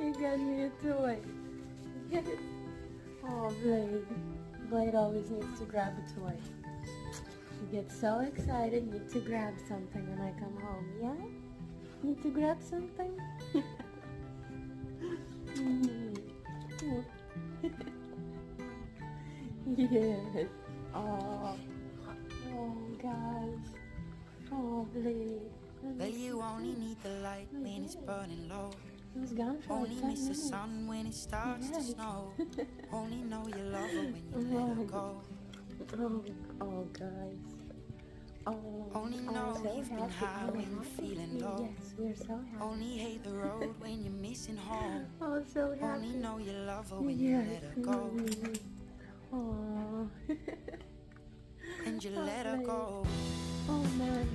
You got me a toy. Yes. Oh, Blade. Blade always needs to grab a toy. He gets so excited, need to grab something when I come home. Yeah? Need to grab something? Yes. Oh. Oh, guys. Oh, Blade. Well, you only need the light when it's burning low. He was gone for Only like 10 miss the minutes. sun when it starts to snow. Only know you love her when you let her go. Oh, guys. Oh, Only I'm know so you've been happy. high I'm when you're happy. feeling low. Yes, we're so happy. Only hate the road when you're missing home. Oh, so happy. Only know you love her when you let her go. Oh. And you let her go. Oh, man.